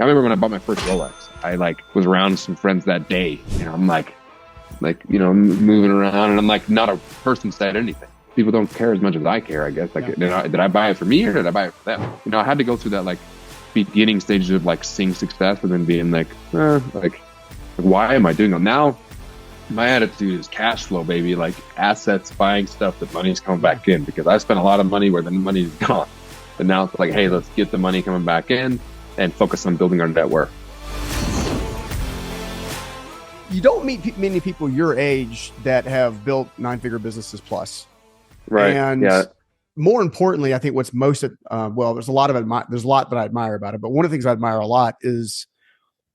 I remember when I bought my first Rolex, I like was around some friends that day, and I'm like, moving around, and I'm like, not a person said anything. People don't care as much as I care, I guess. Like, did I buy it for me or did I buy it for them? I had to go through that like beginning stages of like seeing success and then being like, why am I doing it now? My attitude is cash flow, baby. Like assets, buying stuff that money's coming back in, because I spent a lot of money where the money's gone. And now it's like, hey, let's get the money coming back in and focus on building our net worth. You don't meet many people your age that have built 9-figure businesses plus. Right. And more importantly, I think what's most, there's a lot that I admire about it, but one of the things I admire a lot is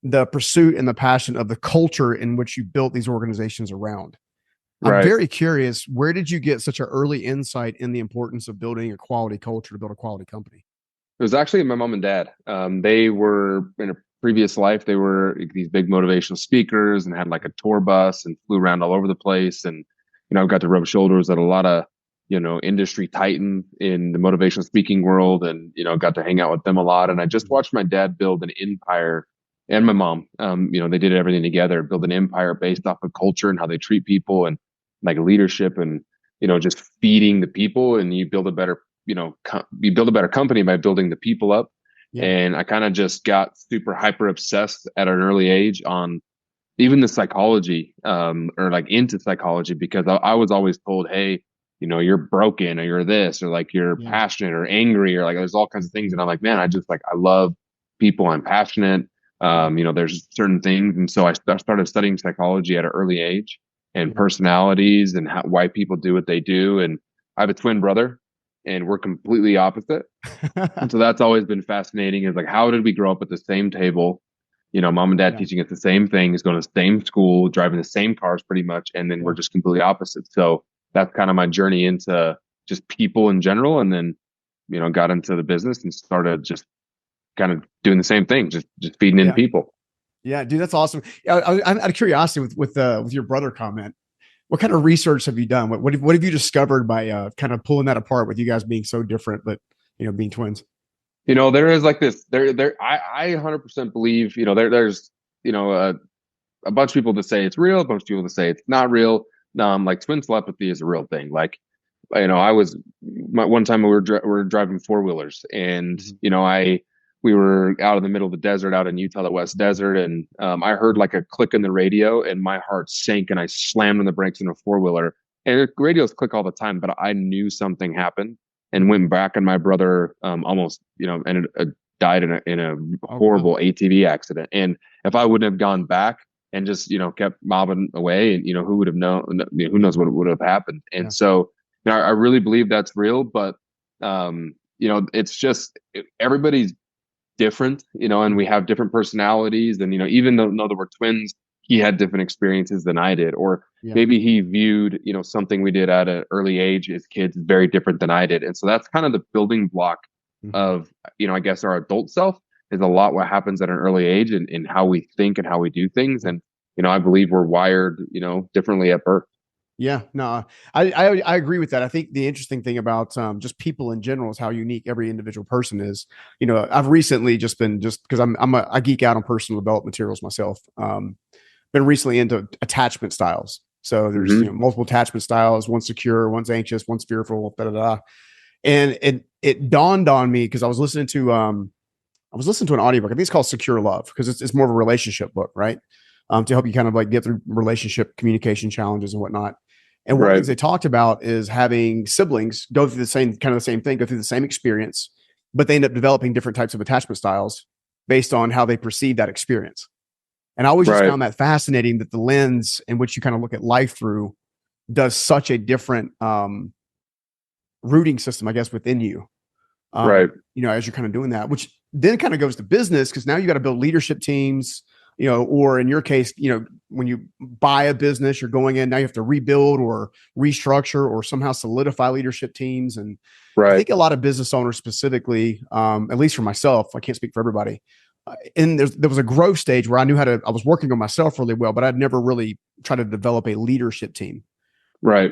the pursuit and the passion of the culture in which you built these organizations around. I'm very curious, where did you get such an early insight in the importance of building a quality culture to build a quality company? It was actually my mom and dad. They were in a previous life, they were these big motivational speakers and had like a tour bus and flew around all over the place. And, I got to rub shoulders at a lot of, industry titan in the motivational speaking world, and, got to hang out with them a lot. And I just watched my dad build an empire, and my mom, they did everything together, build an empire based off of culture and how they treat people and like leadership and, just feeding the people. And you build a better, you build a better company by building the people up. Yeah. And I kind of just got super hyper obsessed at an early age on even the psychology, or like into psychology, because I was always told, hey, you're broken, or you're this, or like you're passionate or angry, or like there's all kinds of things. And I'm like, man, I love people. I'm passionate. There's certain things. And so I started studying psychology at an early age and personalities and why people do what they do. And I have a twin brother, and we're completely opposite. And so that's always been fascinating, is like, how did we grow up at the same table? Mom and dad teaching us the same things, going to the same school, driving the same cars pretty much. And then we're just completely opposite. So that's kind of my journey into just people in general. And then, got into the business and started just kind of doing the same thing, just feeding into people. Yeah, dude, that's awesome. I'm out of curiosity with your brother comment. What kind of research have you done? What have you discovered by kind of pulling that apart with you guys being so different, but being twins? There is like this. I 100% believe. There's a bunch of people that say it's real, a bunch of people that say it's not real. Like twin telepathy is a real thing. Like, one time we were driving 4-wheelers, and we were out in the middle of the desert, out in Utah, the West Desert, and I heard like a click in the radio, and my heart sank, and I slammed on the brakes in a 4-wheeler. And radios click all the time, but I knew something happened, and went back, and my brother almost died in a horrible ATV accident. And if I wouldn't have gone back and just kept mobbing away, and who would have known? Who knows what would have happened? And so I really believe that's real, but it's just everybody's different, and we have different personalities. And, even though that we're twins, he had different experiences than I did, or maybe he viewed, something we did at an early age as kids very different than I did. And so that's kind of the building block of, I guess our adult self is a lot what happens at an early age, and in how we think and how we do things. And, I believe we're wired, differently at birth. Yeah, no, I agree with that. I think the interesting thing about just people in general is how unique every individual person is. I've recently just because I geek out on personal development materials myself. Been recently into attachment styles. So there's multiple attachment styles. One's secure, one's anxious, one's fearful. And it dawned on me because I was listening to an audiobook. I think it's called Secure Love, because it's more of a relationship book, right? To help you kind of like get through relationship communication challenges and whatnot. And one of the things they talked about is having siblings go through the same thing, go through the same experience, but they end up developing different types of attachment styles based on how they perceive that experience. And I always just found that fascinating, that the lens in which you kind of look at life through does such a different rooting system, I guess, within you. As you're kind of doing that, which then kind of goes to business, because now you got to build leadership teams, or in your case, when you buy a business, you're going in, now you have to rebuild or restructure or somehow solidify leadership teams. And I think a lot of business owners specifically, at least for myself, I can't speak for everybody. And there was a growth stage where I knew I was working on myself really well, but I'd never really tried to develop a leadership team. Right.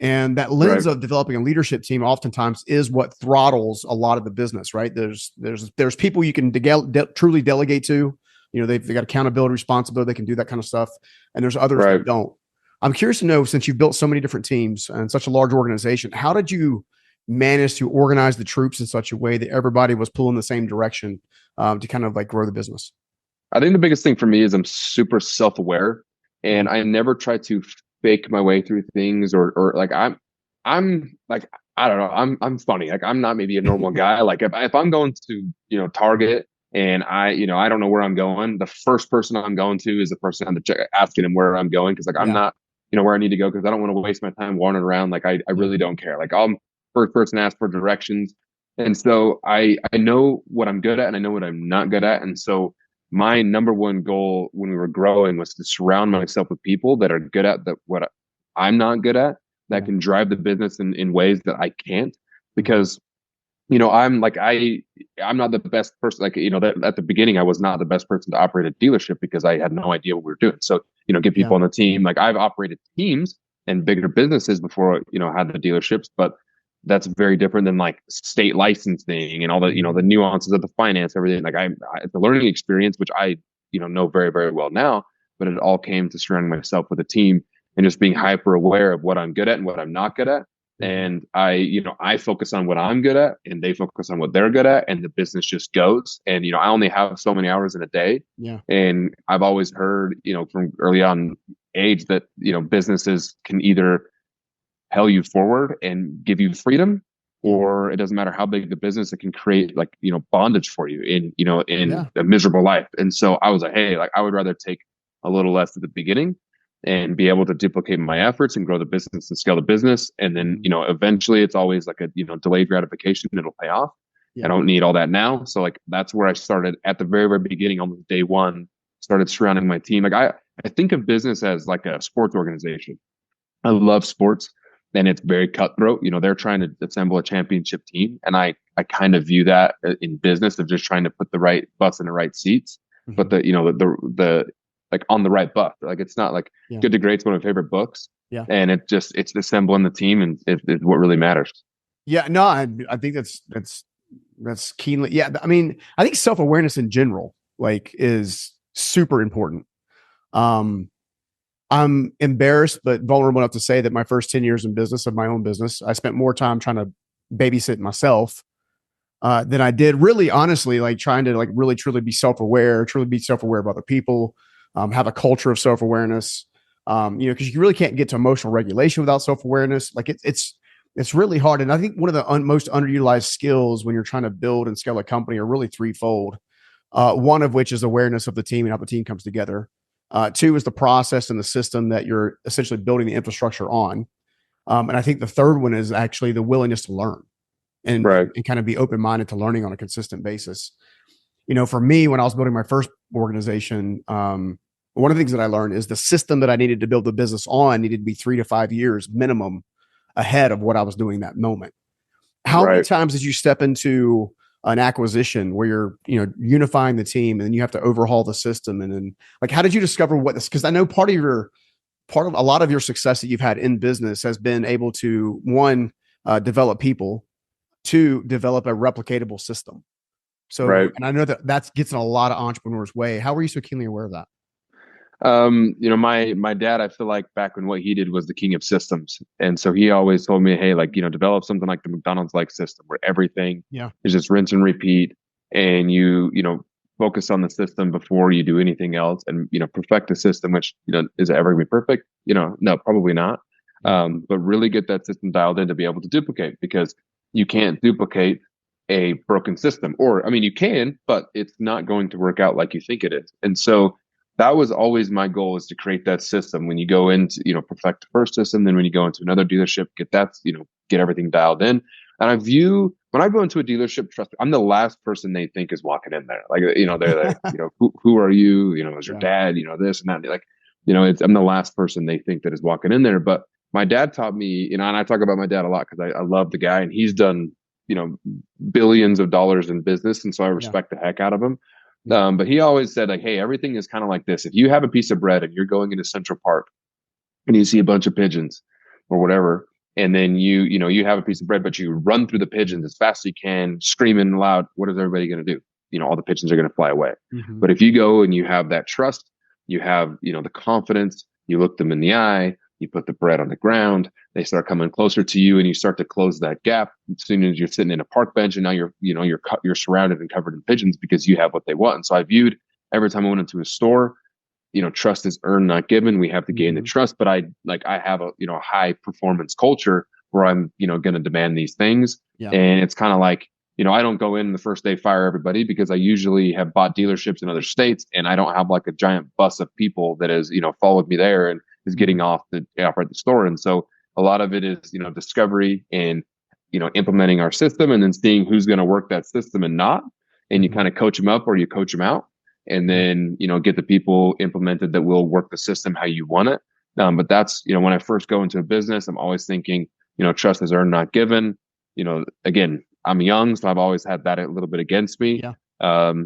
And that lens Right. of developing a leadership team oftentimes is what throttles a lot of the business, right? There's people you can truly delegate to. You know, they've got accountability, responsibility, they can do that kind of stuff. And there's others Right. that don't. I'm curious to know, since you've built so many different teams and such a large organization, how did you manage to organize the troops in such a way that everybody was pulling the same direction to kind of like grow the business? I think the biggest thing for me is I'm super self-aware, and I never try to fake my way through things, or like I'm like, I don't know, I'm funny. Like, I'm not maybe a normal guy. Like, if I'm going to, Target, and I don't know where I'm going, the first person I'm going to is the person on the check, asking him where I'm going, because like I'm Yeah. not, where I need to go, because I don't want to waste my time wandering around. Like, I Yeah. really don't care. Like, I'm first person to ask for directions. And so I know what I'm good at, and I know what I'm not good at. And so my number one goal when we were growing was to surround myself with people that are good at what I'm not good at, that Yeah. can drive the business in ways that I can't. Because, I'm like, I'm not the best person. Like, that at the beginning, I was not the best person to operate a dealership, because I had no idea what we were doing. So, get Yeah. people on the team. Like, I've operated teams and bigger businesses before, I had the dealerships, but that's very different than like state licensing and all the, the nuances of the finance, everything. Like, it's a learning experience, which I, know very, very well now, but it all came to surrounding myself with a team and just being hyper aware of what I'm good at and what I'm not good at. And I focus on what I'm good at, and they focus on what they're good at, and the business just goes. And, I only have so many hours in a day. Yeah. And I've always heard, from early on age that, businesses can either hell you forward and give you freedom, or it doesn't matter how big the business, it can create like, bondage for you in Yeah. a miserable life. And so I was like, hey, like, I would rather take a little less at the beginning and be able to duplicate my efforts and grow the business and scale the business. And then, eventually it's always like a, delayed gratification. It'll pay off. I Yeah. don't need all that now. So like, that's where I started at the very, very beginning, almost day one, started surrounding my team. Like, I think of business as like a sports organization. I love sports, and it's very cutthroat. They're trying to assemble a championship team. And I kind of view that in business of just trying to put the right butts in the right seats, but the like on the right bus. Like, it's not like Yeah. Good to Great's one of my favorite books. Yeah. And it's assembling the team, and it's what really matters. Yeah. No, I think that's keenly. Yeah. I mean, I think self-awareness in general, like, is super important. I'm embarrassed but vulnerable enough to say that my first 10 years in business, of my own business, I spent more time trying to babysit myself than I did really, honestly, like trying to like really truly be self-aware, truly be self-aware of other people, have a culture of self-awareness. Because you really can't get to emotional regulation without self-awareness. Like, it's really hard. And I think one of the most underutilized skills when you're trying to build and scale a company are really threefold. One of which is awareness of the team and how the team comes together. Two is the process and the system that you're essentially building the infrastructure on. And I think the third one is actually the willingness to learn and, Right. and kind of be open-minded to learning on a consistent basis. For me, when I was building my first organization, one of the things that I learned is the system that I needed to build the business on needed to be 3 to 5 years minimum ahead of what I was doing that moment. How many Right. times did you step into an acquisition where you're, unifying the team, and then you have to overhaul the system? And then, like, how did you discover what this, because I know part of a lot of your success that you've had in business has been able to, one, develop people, two, develop a replicatable system. So, Right. and I know that gets in a lot of entrepreneurs' way. How were you so keenly aware of that? My dad, I feel like back when what he did was the king of systems. And so he always told me, hey, like, develop something like the McDonald's like system, where everything Yeah. is just rinse and repeat. And focus on the system before you do anything else, and, perfect the system, which, is it ever gonna be perfect? No, probably not. But really get that system dialed in to be able to duplicate, because you can't duplicate a broken system. Or, I mean, you can, but it's not going to work out like you think it is. And so that was always my goal, is to create that system. When you go into, perfect the first system, then when you go into another dealership, get that, get everything dialed in. And when I go into a dealership, trust me, I'm the last person they think is walking in there. Like, they're like, who are you? Is your dad, this and that. Like, I'm the last person they think that is walking in there. But my dad taught me, and I talk about my dad a lot because I love the guy, and he's done, billions of dollars in business. And so I respect the heck out of him. But he always said, like, hey, everything is kind of like this. If you have a piece of bread and you're going into Central Park and you see a bunch of pigeons or whatever, and then you have a piece of bread, but you run through the pigeons as fast as you can, screaming loud. What is everybody going to do? All the pigeons are going to fly away. Mm-hmm. But if you go and you have that trust, you have, the confidence, you look them in the eye, you put the bread on the ground, they start coming closer to you, and you start to close that gap. As soon as you're sitting in a park bench, and now you're surrounded and covered in pigeons because you have what they want. And so I viewed every time I went into a store, trust is earned, not given. We have to gain the trust, but I have a, high performance culture where I'm, going to demand these things. Yeah. And it's kind of like, I don't go in the first day, fire everybody, because I usually have bought dealerships in other states, and I don't have like a giant bus of people that has, followed me there and is getting off to operate the store. And so a lot of it is, discovery and, implementing our system, and then seeing who's going to work that system and not. And you kind of coach them up or you coach them out, and then, get the people implemented that will work the system how you want it. But that's, when I first go into a business, I'm always thinking, trust is earned, not given. Again, I'm young, so I've always had that a little bit against me. Yeah.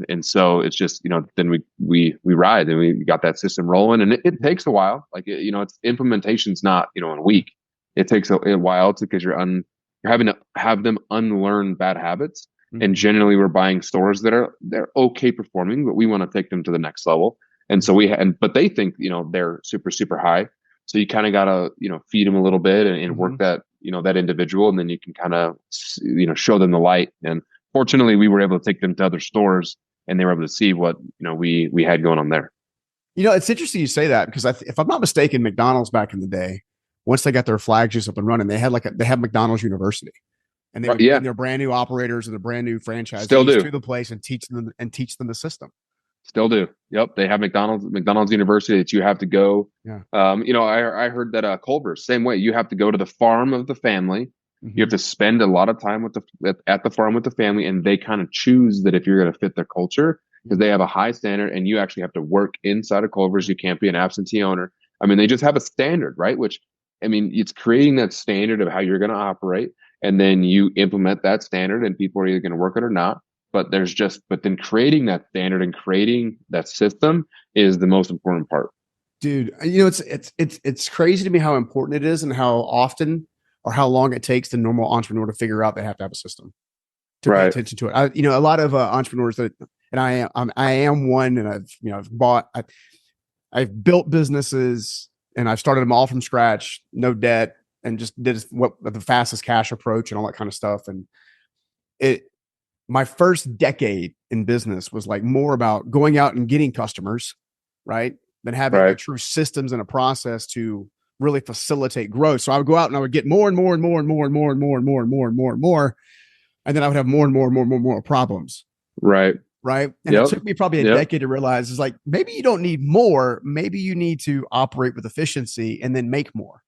And so it's just, then we ride and we got that system rolling, and it takes a while. Like, it's implementation's not, in a week. It takes a while because you're having to have them unlearn bad habits. And generally we're buying stores that they're okay performing, but we want to take them to the next level. And so but they think, they're super, super high. So you kind of got to, feed them a little bit and work that, that individual. And then you can kind of, show them the light. And fortunately we were able to take them to other stores, and they were able to see what, we had going on there. It's interesting you say that, because if I'm not mistaken, McDonald's back in the day, once they got their flagships up and running, they had McDonald's University. And they would bring their brand new operators and the brand new franchisees to the place and teach them the system. Still do. Yep. They have McDonald's University that you have to go. Yeah. I heard that Culver's same way. You have to go to the farm of the family. You have to spend a lot of time at the farm with the family, and they kind of choose that if you're going to fit their culture, because they have a high standard, and you actually have to work inside of Culver's. You can't be an absentee owner. I mean, they just have a standard, right? Which, I mean, it's creating that standard of how you're going to operate. And then you implement that standard, and people are either going to work it or not. But then creating that standard and creating that system is the most important part. Dude, it's crazy to me how important it is, and how often or how long it takes the normal entrepreneur to figure out they have to have a system to pay attention to it. A lot of entrepreneurs and I am one, and I've built businesses, and I've started them all from scratch, no debt, and just did what the fastest cash approach and all that kind of stuff. And my first decade in business was like more about going out and getting customers, right? Than having like true systems and a process to really facilitate growth. So I would go out and I would get more and more and more and more and more and more and more and more and more and more. And then I would have more and more and more and more problems. Right. Right. And it took me probably a decade to realize, is like, maybe you don't need more. Maybe you need to operate with efficiency and then make more.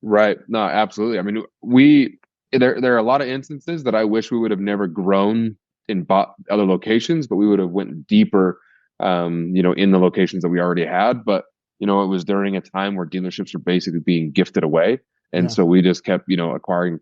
Right. No, absolutely. I mean, there are a lot of instances that I wish we would have never grown and bought other locations, but we would have went deeper, in the locations that we already had. But, it was during a time where dealerships were basically being gifted away. And so we just kept, acquiring.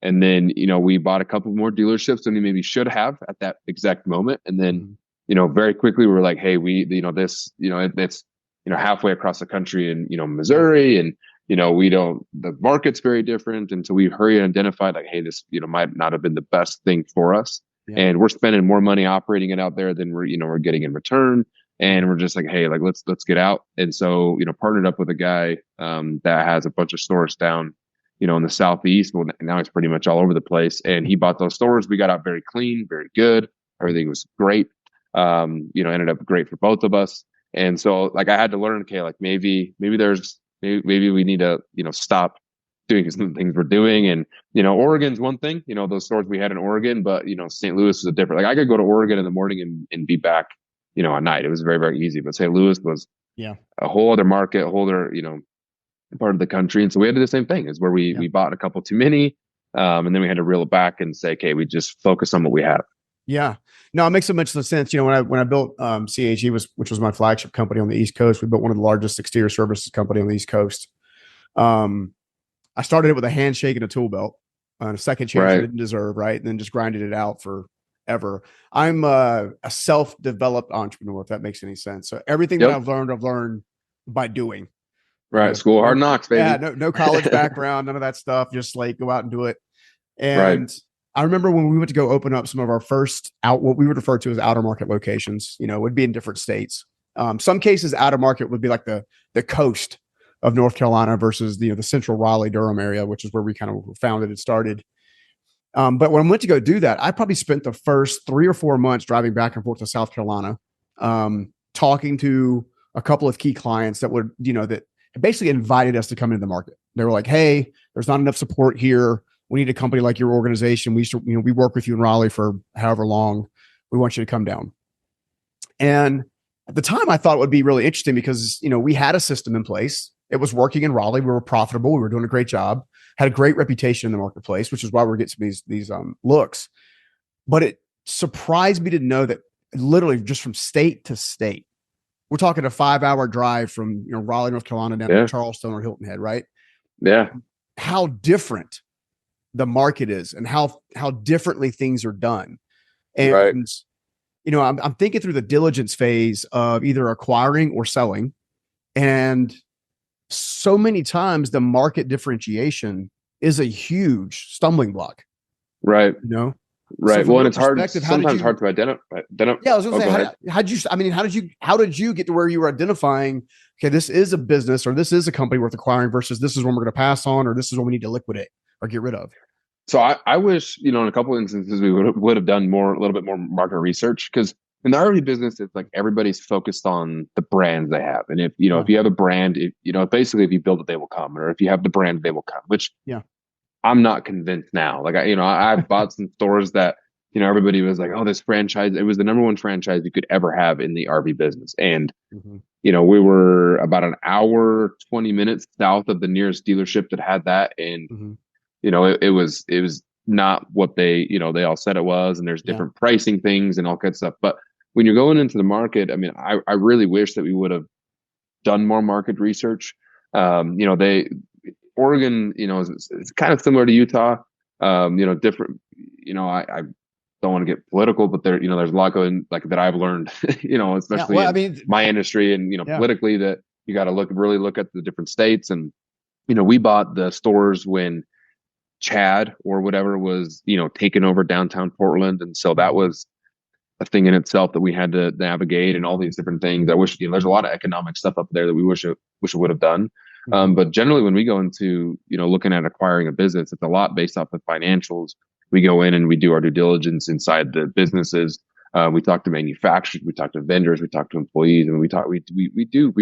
And then, we bought a couple more dealerships than we maybe should have at that exact moment. And then, very quickly we were like, hey, it's, halfway across the country in, Missouri, and, the market's very different. And so we hurried and identified like, hey, this, might not have been the best thing for us. Yeah. And we're spending more money operating it out there than we're getting in return. And we're just like, hey, like, let's get out. And so, partnered up with a guy, that has a bunch of stores down, in the Southeast. Well, now it's pretty much all over the place. And he bought those stores. We got out very clean, very good. Everything was great. Ended up great for both of us. And so like, I had to learn, okay, like maybe we need to, stop doing some things we're doing. And, Oregon's one thing, those stores we had in Oregon, but, St. Louis was a different, like I could go to Oregon in the morning and be back, at night. It was very, very easy. But St. Louis was a whole other market, a whole other, part of the country. And so we had to do the same thing, is where we bought a couple too many. And then we had to reel it back and say, okay, we just focus on what we have. Yeah. No, it makes so much sense. When I built CHE, which was my flagship company on the East Coast, we built one of the largest exterior services company on the East Coast. I started it with a handshake and a tool belt, and a second chance I didn't deserve, right? And then just grinded it out forever. I'm a self-developed entrepreneur, if that makes any sense. So everything that I've learned by doing. Right. School hard No, knocks, yeah, baby. no college background, none of that stuff. Just like go out and do it. Right. And I remember when we went to go open up some of our first what we would refer to as outer market locations, would be in different states. Some cases out of market would be like the coast of North Carolina versus the central Raleigh Durham area, which is where we kind of founded and started. But when I went to go do that, I probably spent the first 3 or 4 months driving back and forth to South Carolina, talking to a couple of key clients that would, that basically invited us to come into the market. They were like, "Hey, there's not enough support here. We need a company like your organization. We work with you in Raleigh for however long. We want you to come down." And at the time, I thought it would be really interesting because, we had a system in place. It was working in Raleigh. We were profitable. We were doing a great job, had a great reputation in the marketplace, which is why we're getting these looks. But it surprised me to know that literally just from state to state, we're talking a 5-hour drive from Raleigh, North Carolina down to Charleston or Hilton Head, right? Yeah. How different the market is and how differently things are done. And, right. I'm thinking through the diligence phase of either acquiring or selling. And so many times the market differentiation is a huge stumbling block. Right. Right. So well, and it's hard, sometimes hard to identify. Yeah, I was going to say, how did you get to where you were identifying, okay, this is a business or this is a company worth acquiring versus this is one we're going to pass on, or this is what we need to liquidate or get rid of? So I wish, in a couple of instances, we would have done a little bit more market research, because in the RV business, it's like everybody's focused on the brands they have. And if you have a brand, basically if you build it, they will come, or if you have the brand, they will come, which I'm not convinced now. Like, I've bought some stores that, everybody was like, "Oh, this franchise, it was the number one franchise you could ever have in the RV business." And, we were about an hour, 20 minutes south of the nearest dealership that had that. And, it was not what they all said it was. And there's different pricing things and all kinds of stuff. But when you're going into the market, I really wish that we would have done more market research. Oregon, it's kind of similar to Utah. Different. I don't want to get political, but there's a lot going like that I've learned. Especially in my industry and politically, that you got to really look at the different states. And we bought the stores when Chad or whatever was taking over downtown Portland, and so that was a thing in itself that we had to navigate, and all these different things. I wish there's a lot of economic stuff up there that we wish it would have done. But generally, when we go into looking at acquiring a business, it's a lot based off of financials. We go in and we do our due diligence inside the businesses. We talk to manufacturers, we talk to vendors, we talk to employees, and we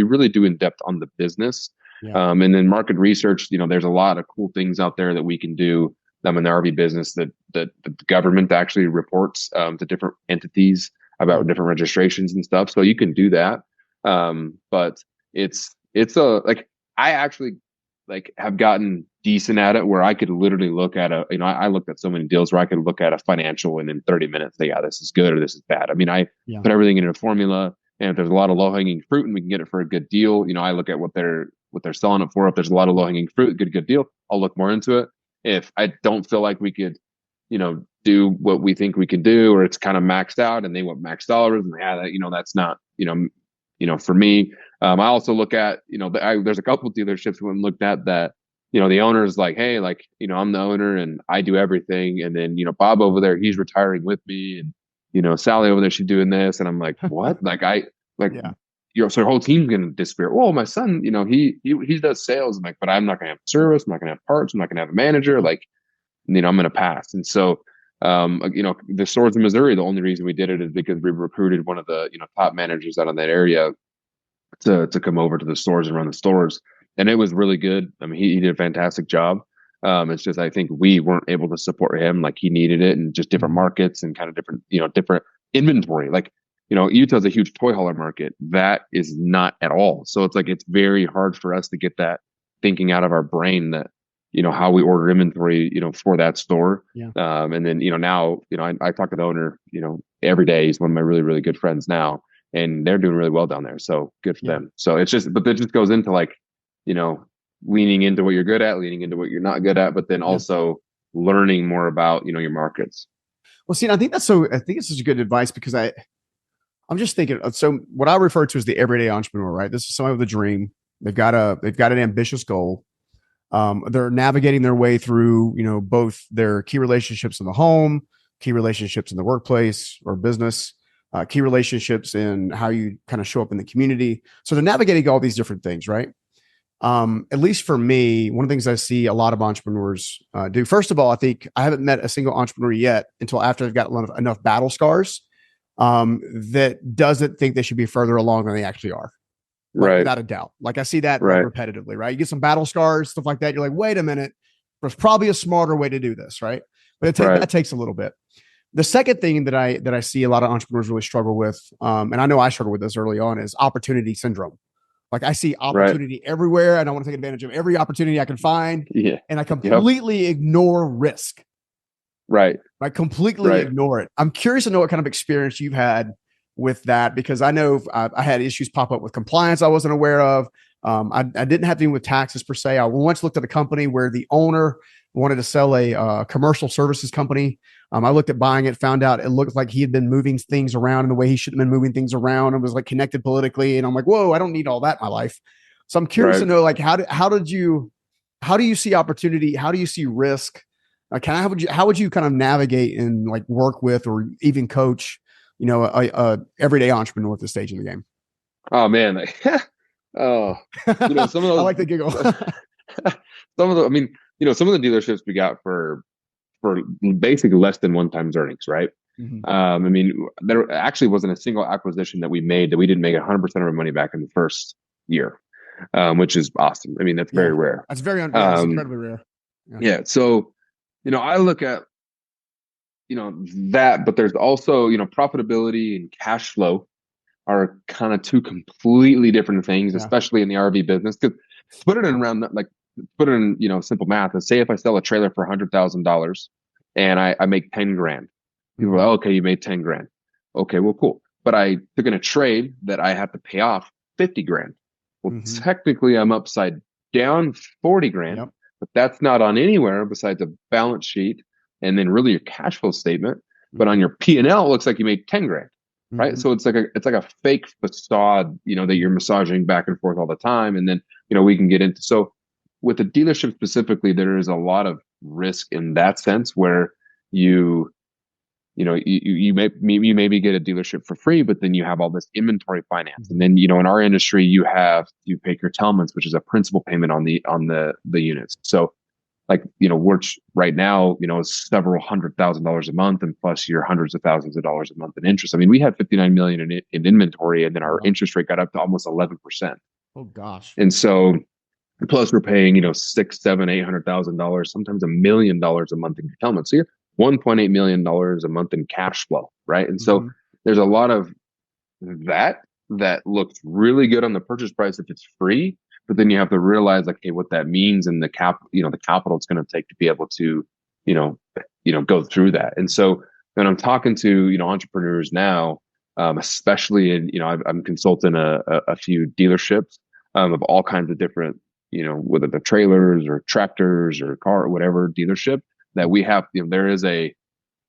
really do in depth on the business. And then market research. There's a lot of cool things out there that we can do in the RV business that the government actually reports to different entities about different registrations and stuff. So you can do that. But it's I actually have gotten decent at it, where I could literally look at I looked at so many deals where I could look at a financial and in 30 minutes say, yeah, this is good or this is bad. I put everything in a formula, and if there's a lot of low hanging fruit and we can get it for a good deal, I look at what they're selling it for. If there's a lot of low hanging fruit, good deal, I'll look more into it. If I don't feel like we could, do what we think we can do, or it's kind of maxed out and they want max dollars, and that's not, for me. I also look at, there's a couple of dealerships we looked at that, the owner's like, "Hey, I'm the owner and I do everything." And then, Bob over there, he's retiring with me. And, Sally over there, she's doing this. And I'm like, what? So your whole team's going to disappear. Well, my son, he does sales. I'm like, but I'm not going to have service. I'm not going to have parts. I'm not going to have a manager. I'm going to pass. And so, the stores in Missouri, the only reason we did it is because we recruited one of the, top managers out in that area to come over to the stores and run the stores. And it was really good. He did a fantastic job. It's just, I think we weren't able to support him like he needed it, and just different markets and kind of different, different inventory. Utah's a huge toy hauler market. That is not at all. So it's very hard for us to get that thinking out of our brain that, how we order inventory, for that store. And then, now, I talk to the owner, every day. He's one of my really, really good friends now, and they're doing really well down there. So good for them. So it's just, but that just goes into leaning into what you're good at, leaning into what you're not good at, but then also learning more about, your markets. Well, see, I think it's such a good advice, because I'm just thinking, so what I refer to as the everyday entrepreneur, right? This is someone with a dream. They've got an ambitious goal. They're navigating their way through, both their key relationships in the home, key relationships in the workplace or business, key relationships in how you kind of show up in the community. So they're navigating all these different things, right? At least for me, one of the things I see a lot of entrepreneurs do. First of all, I think I haven't met a single entrepreneur yet until after they've got enough battle scars that doesn't think they should be further along than they actually are. Like Right. without a doubt. Like I see that like Right. repetitively, right? You get some battle scars, stuff like that. You're like, wait a minute, there's probably a smarter way to do this, right? But Right. that takes a little bit. The second thing that I see a lot of entrepreneurs really struggle with, and I know I struggled with this early on, is opportunity syndrome. Like I see Right. opportunity everywhere, and I want to take advantage of every opportunity I can find, Yeah. and I Yep. completely ignore risk. Right. I completely Right. ignore it. I'm curious to know what kind of experience you've had with that, because I know I had issues pop up with compliance I wasn't aware of. I didn't have anything with taxes per se. I once looked at a company where the owner wanted to sell a commercial services company. I looked at buying it, found out it looked like he had been moving things around in the way he shouldn't have been moving things around, and was like connected politically. And I'm like, whoa, I don't need all that in my life. So I'm curious to Right. know, like, how do you see opportunity? How do you see risk? How would you kind of navigate and like work with or even coach, a everyday entrepreneur at this stage in the game? Oh man. Oh, some of I those, like the giggle. some of the, I mean, some of the dealerships we got for basically less than one time's earnings, right? Mhm. I mean, there actually wasn't a single acquisition that we made that we didn't make 100% of our money back in the first year, which is awesome. I mean, that's very Yeah, rare. that's Um, incredibly rare. Yeah. yeah. So, I look at, that, but there's also, profitability and cash flow are kind of two completely different things, Yeah. especially in the RV business. Because put it in around like put it in simple math. And say if I sell a trailer for $100,000 and I make 10 grand, people are like, okay, you made 10 grand. Okay, well, cool. But I took in a trade that I have to pay off 50 grand. Well, Mhm. technically I'm upside down 40 grand, Yep. but that's not on anywhere besides a balance sheet and then really your cash flow statement. But on Mhm. your P&L, it looks like you made 10 grand. Right. Mhm. So it's like a fake facade, that you're massaging back and forth all the time. And then, we can get into, so with the dealership specifically, there is a lot of risk in that sense where you, you maybe get a dealership for free, but then you have all this inventory finance. And then, in our industry, you pay curtailments, which is a principal payment on the units. So like, we're right now, several $100,000 a month, and plus your hundreds of thousands of dollars a month in interest. I mean, we had 59 million in inventory, and then our interest rate got up to almost 11%. Oh gosh. And so, plus we're paying, six, seven, $800,000, sometimes $1 million a month in curtailment. So you're $1.8 million a month in cash flow, right? And so Mhm. there's a lot of that looks really good on the purchase price if it's free, but then you have to realize like, hey, what that means and the capital it's going to take to be able to, you know, go through that. And so when I'm talking to, entrepreneurs now, especially in, I'm consulting a few dealerships, of all kinds of different, whether they're trailers or tractors or car or whatever dealership that we have, there is a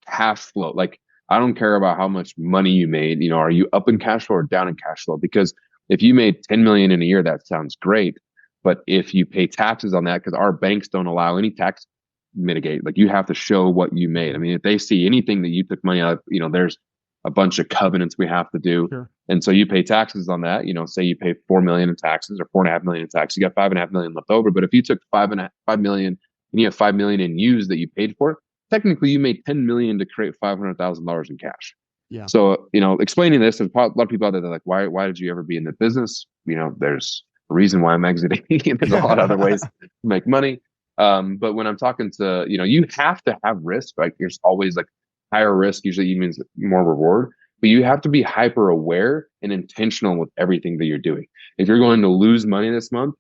cash flow. Like, I don't care about how much money you made. Are you up in cash flow or down in cash flow? Because if you made 10 million in a year, that sounds great. But if you pay taxes on that, because our banks don't allow any tax mitigate, like you have to show what you made. I mean, if they see anything that you took money out of, there's a bunch of covenants we have to do. Sure. And so you pay taxes on that, say you pay 4 million in taxes or 4.5 million in taxes, you got 5.5 million left over. But if you took 5 million and you have 5 million in use that you paid for, technically you made 10 million to create $500,000 in cash. Yeah. So, explaining this, there's a lot of people out there that are like, why did you ever be in the business? There's a reason why I'm exiting. And there's a lot of other ways to make money. But when I'm talking to, you have to have risk. Like, there's always like higher risk usually means more reward, but you have to be hyper aware and intentional with everything that you're doing. If you're going to lose money this month,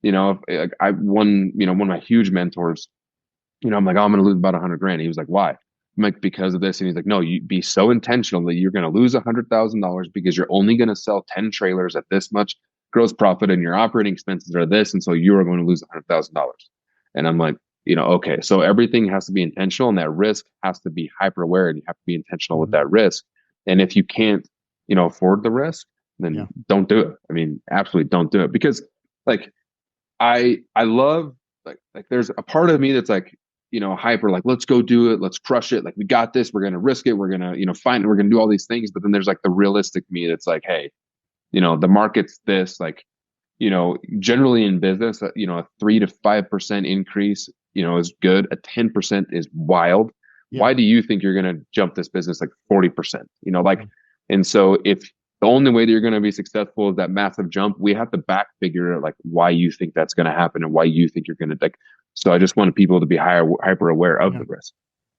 one of my huge mentors, I'm like, oh, I'm going to lose about 100 grand. He was like, why? I'm like, because of this. And he's like, no, you be so intentional that you're going to lose $100,000 because you're only going to sell 10 trailers at this much gross profit and your operating expenses are this. And so you are going to lose $100,000. And I'm like, okay, so everything has to be intentional and that risk has to be hyper aware and you have to be intentional with that risk. And if you can't, afford the risk, then don't do it. I mean, absolutely don't do it because like I love like there's a part of me that's like, hyper, like let's go do it, let's crush it, like we got this, we're gonna risk it, we're gonna, find it, we're gonna do all these things. But then there's like the realistic me that's like, hey, the market's this, like, generally in business, a 3 to 5% increase, is good. A 10% is wild. Yeah. Why do you think you're going to jump this business like 40%? Like, and so if the only way that you're going to be successful is that massive jump, we have to back figure like why you think that's going to happen and why you think you're going to like. So I just wanted people to be hyper aware of the risk.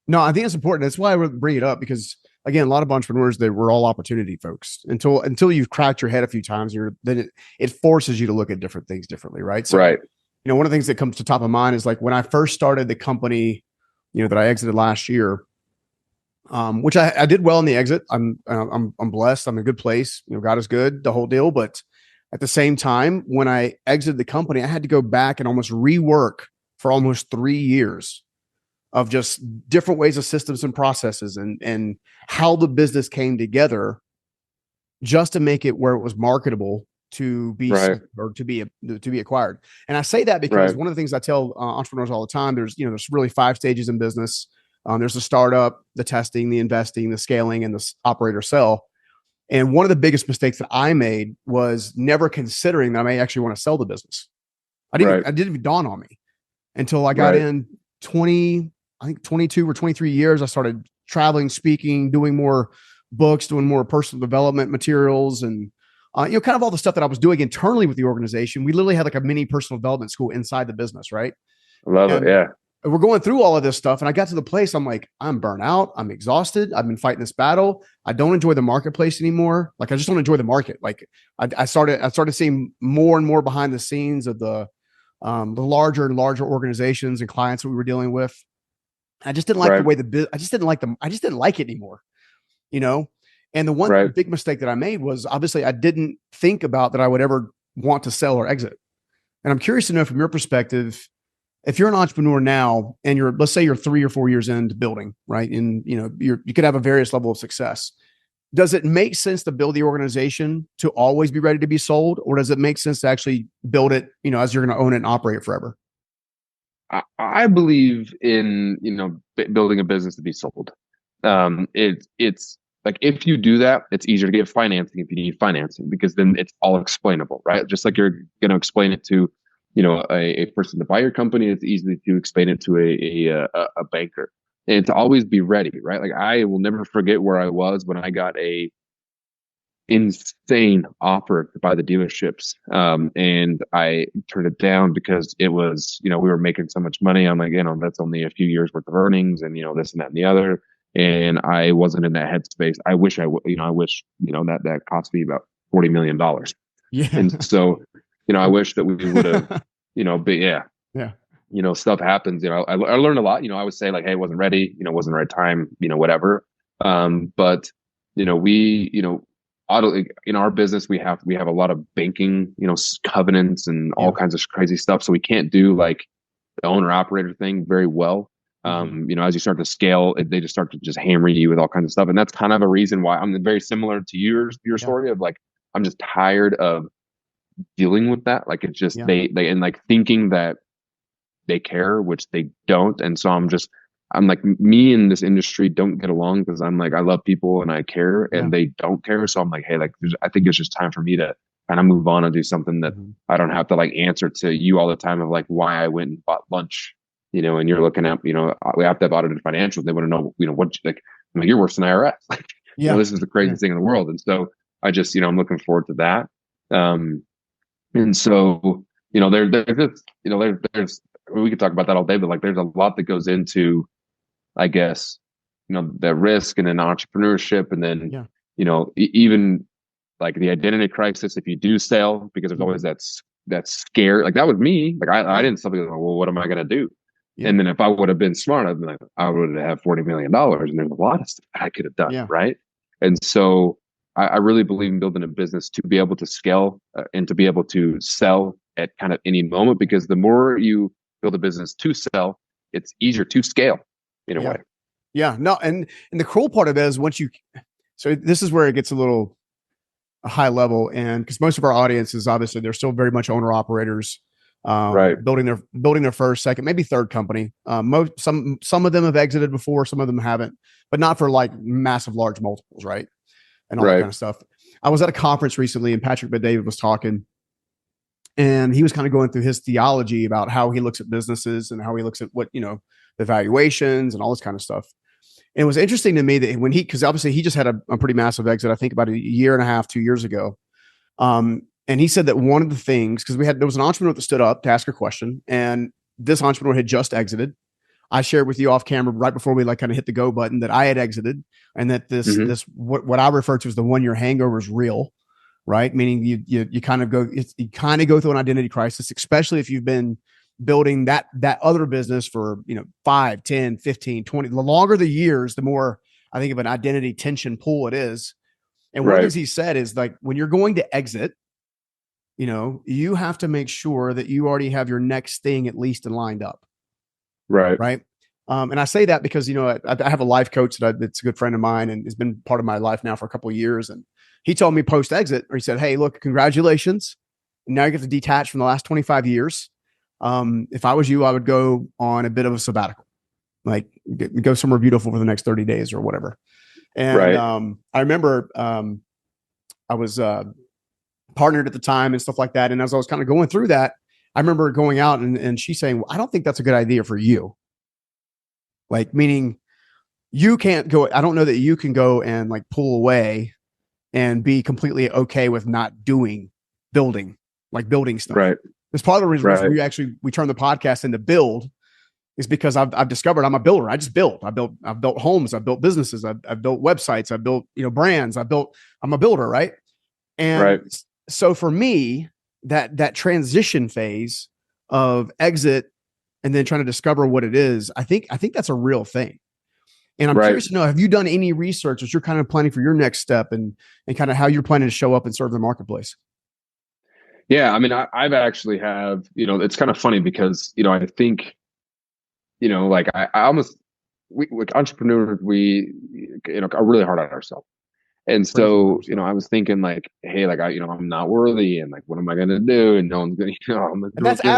No, I think it's important. That's why I would bring it up, because again, a lot of entrepreneurs, they were all opportunity folks until you've cracked your head a few times. Then it forces you to look at different things differently, right? So, right. One of the things that comes to top of mind is like when I first started the company, that I exited last year, which I did well in the exit. I'm blessed. I'm in a good place. God is good, the whole deal. But at the same time, when I exited the company, I had to go back and almost rework for almost 3 years of just different ways of systems and processes and how the business came together, just to make it where it was marketable to be or to be acquired. And I say that because one of the things I tell entrepreneurs all the time, there's really 5 stages in business. There's the startup, the testing, the investing, the scaling, and the operator sell. And one of the biggest mistakes that I made was never considering that I may actually want to sell the business. I didn't even dawn on me until I got in 22 or 23 years. I started traveling, speaking, doing more books, doing more personal development materials, and kind of all the stuff that I was doing internally with the organization. We literally had like a mini personal development school inside the business, right? I love it. Yeah. We're going through all of this stuff, and I got to the place, I'm like, I'm burnt out. I'm exhausted. I've been fighting this battle. I don't enjoy the marketplace anymore. Like, I just don't enjoy the market. Like, I started seeing more and more behind the scenes of the larger and larger organizations and clients that we were dealing with. I just didn't like the way I just didn't like it anymore, And the one big mistake that I made was, obviously I didn't think about that I would ever want to sell or exit. And I'm curious to know, from your perspective, if you're an entrepreneur now and let's say you're 3 or 4 years into building, right? And you could have a various level of success. Does it make sense to build the organization to always be ready to be sold? Or does it make sense to actually build it, as you're going to own it and operate it forever? I believe in, building a business to be sold. It's like, if you do that, it's easier to get financing if you need financing, because then it's all explainable, right? Just like you're going to explain it to, a person to buy your company, it's easy to explain it to a banker, and to always be ready, right? Like, I will never forget where I was when I got a insane offer to buy the dealerships. And I turned it down because it was, we were making so much money. I'm like, that's only a few years worth of earnings, and, this and that and the other. And I wasn't in that headspace. I wish that cost me about $40 million. Yeah. And so, I wish that we would have, stuff happens. I learned a lot. I would say like, hey, I wasn't ready, wasn't the right time, whatever. But, in our business, we have a lot of banking, covenants and all kinds of crazy stuff. So we can't do like the owner operator thing very well. As you start to scale, they just start to just hammer you with all kinds of stuff. And that's kind of a reason why I'm very similar to your story of like, I'm just tired of dealing with that. Like, it's just, they and like thinking that they care, which they don't. And so I'm like, me in this industry don't get along because I'm like, I love people and I care, and they don't care. So I'm like, hey, like, I think it's just time for me to kind of move on and do something that I don't have to like answer to you all the time of like why I went and bought lunch, and you're looking at, we have to have audited financials. They want to know, what, like, I'm like, you're worse than IRS. Like, this is the craziest thing in the world. And so I just, I'm looking forward to that. And so, there's, we could talk about that all day, but like, there's a lot that goes into, I guess, the risk and then entrepreneurship, and then, even like the identity crisis if you do sell, because there's always that scare. Like, that was me. Like, I didn't sell because, well, what am I going to do? Yeah. And then if I would have been smart, I'd be like, I would have $40 million, and there's a lot of stuff I could have done. Yeah. Right. And so I really believe in building a business to be able to scale and to be able to sell at kind of any moment, because the more you build a business to sell, it's easier to scale in a way. Yeah. No. And the cruel part of it is so this is where it gets a little, a high level, and because most of our audience is obviously they're still very much owner operators, Right. building their first, second, maybe third company. Some of them have exited before, some of them haven't, but not for like massive large multiples, right? And all that Right. kind of stuff. I was at a conference recently, and Patrick Bet-David was talking, and he was kind of going through his theology about how he looks at businesses and how he looks at what the valuations and all this kind of stuff. And it was interesting to me that when because obviously he just had a pretty massive exit, I think about a year and a half, 2 years ago. And he said that one of the things, because there was an entrepreneur that stood up to ask a question, and this entrepreneur had just exited. I shared with you off camera right before we like kind of hit the go button that I had exited, and that Mm-hmm. what I refer to as the 1 year hangover is real, right? Meaning you kind of go through an identity crisis, especially if you've been building that other business for 5, 10, 15, 20. The longer the years, the more I think of an identity tension pool it is. And one of the Right. things he said is like when you're going to exit, you have to make sure that you already have your next thing at least lined up, Right. right? And I say that because I have a life coach that's a good friend of mine and has been part of my life now for a couple of years. And he told me post exit, or he said, "Hey, look, congratulations. Now you get to detach from the last 25 years. If I was you, I would go on a bit of a sabbatical, like go somewhere beautiful for the next 30 days or whatever." And Right. I remember I was partnered at the time and stuff like that. And as I was kind of going through that, I remember going out and she saying, well, "I don't think that's a good idea for you." Like, meaning you can't go. I don't know that you can go and like pull away and be completely okay with not building, like building stuff. Right. That's part of the reason Right. we turned the podcast into build, is because I've discovered I'm a builder. I just build. I've built homes. I've built businesses. I've built websites. I've built brands. I'm a builder, right? And Right. so for me, that transition phase of exit and then trying to discover what it is, I think that's a real thing. And I'm Right. curious to know, have you done any research as you're kind of planning for your next step and kind of how you're planning to show up and serve the marketplace? Yeah. I mean, I've actually have, it's kind of funny because, I think, like I almost, we like entrepreneurs, we, are really hard on ourselves. And Crazy hard so, stuff. I was thinking like, hey, like I'm not worthy, and like, what am I gonna do? And no one's gonna, And no one's gonna love that's me,